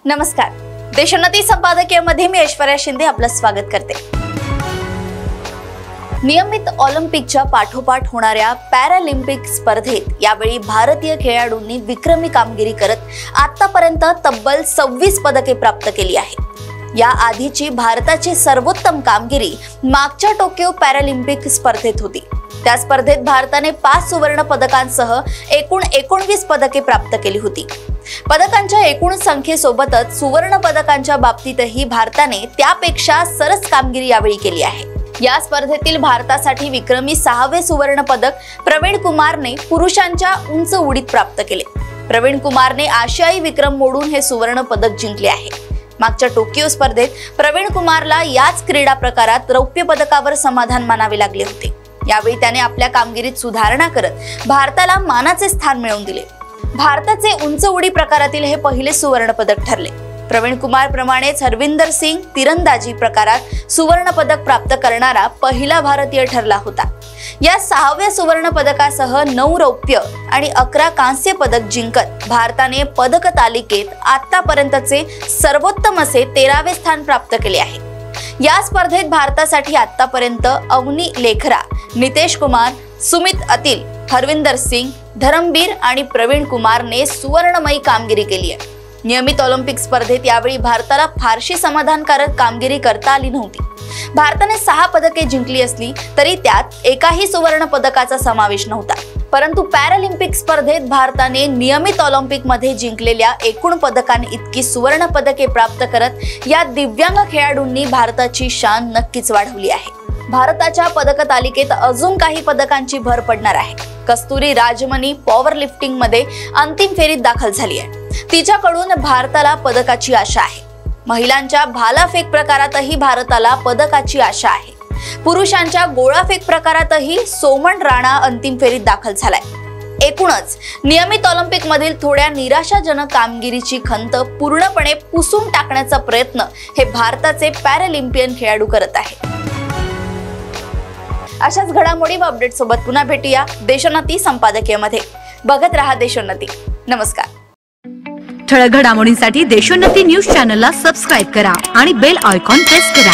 नमस्कार, देशोन्नती संपादकीयमध्ये मी ऐश्वर्या शिंदे आपलं स्वागत करते। नियमित ऑलिम्पिकच्या पाठोपाठ होणाऱ्या पॅरालिम्पिक स्पर्धेत यावेळी भारतीय खेळाडूंनी विक्रमी कामगिरी करत आतापर्यंत तब्बल 26 पदके प्राप्त केली आहे। या आधीची भारताची सर्वोत्तम कामगिरी मागच्या टोकियो पॅरालिम्पिक स्पर्धेत होती। त्या स्पर्धेत भारताने 5 सुवर्ण पदकांसह एकूण 19 पदके प्राप्त केली होती। पदकांच्या एकूण संख्येसोबतच सुवर्ण पदकांच्या बाबतीतही भारताने त्यापेक्षा सरस कामगिरी यावेळी केली आहे। या स्पर्धेतील भारतासाठी विक्रमी 6वे सुवर्ण पदक प्रवीण कुमारने पुरुषांच्या उंच उडीत प्राप्त केले। प्रवीण कुमारने आशियाई विक्रम मोडून हे सुवर्ण पदक जिंकले आहे। मागच्या टोकियो स्पर्धेत प्रवीण कुमारला याच क्रीडा प्रकारात रौप्य पदकावर समाधान मानावे लागले होते। यावेळी त्याने आपल्या कामगिरीत सुधारणा करत भारताला मानाचे स्थान मिळवून दिले। भारताचे उंच उडी प्रकारातील हे पहिले सुवर्ण पदक ठरले। प्रवीण कुमार प्रमाणेच हरविंदर सिंग तिरंदाजी प्रकारात सुवर्ण पदक प्राप्त करणारा पहिला भारतीय ठरला होता। या 6व्या सुवर्ण पदकासह 9 रौप्य आणि 11 कांस्य पदक जिंकत भारताने पदक तालिकेत आतापर्यंतचे सर्वोत्तम असे 13वे स्थान प्राप्त केले आहे। या स्पर्धेत भारतासाठी आतापर्यंत अवनी लेखरा, नितेश कुमार, सुमित अतिल, हरविंदर सिंग, धरमबीर आणि प्रवीण कुमारने सुवर्णमयी कामगिरी केली आहे। नियमित ऑलिम्पिक स्पर्धेत यावेळी भारताला फारशी समाधानकारक कामगिरी करता आली नव्हती। भारताने 6 पदके जिंकली असली तरी त्यात एकाही सुवर्ण पदकाचा समावेश नव्हता। परंतु पॅरालिम्पिक स्पर्धेत भारताने नियमित ऑलिम्पिक मध्ये जिंकलेल्या एकूण पदकांनी इतकी सुवर्ण पदके प्राप्त करत या दिव्यांग खेळाडूंनी भारताची शान नक्कीच वाढवली आहे। भारताच्या पदक तालिकेत अजून काही पदकांची भर पडणार आहे। कस्तुरी राजमनी पॉवर लिफ्टिंग मध्ये अंतिम फेरीत दाखल झाली आहे। तिच्याकडून भारताला पदकाची आशा आहे। महिलांच्या भालाफेक प्रकारातही भारताला पदकाची आशा आहे। पुरुषांच्या गोळाफेक प्रकारातही सोमन राणा अंतिम फेरीत दाखल झालाय। एकूणच नियमित ऑलिम्पिक मधील थोड्या निराशाजनक कामगिरीची खंत पूर्णपणे पुसून टाकण्याचा प्रयत्न हे भारताचे पॅरालिम्पियन खेळाडू करत आहेत। अशाच घडामोडी व अपडेट सोबत पुन्हा भेटूया देशोन्नती संपादकीयमध्ये। बघत रहा देशोन्नती। नमस्कार। ठळक घडामोडींसाठी देशोन्नती न्यूज चॅनलला सबस्क्राइब करा आणि बेल आयकॉन प्रेस करा।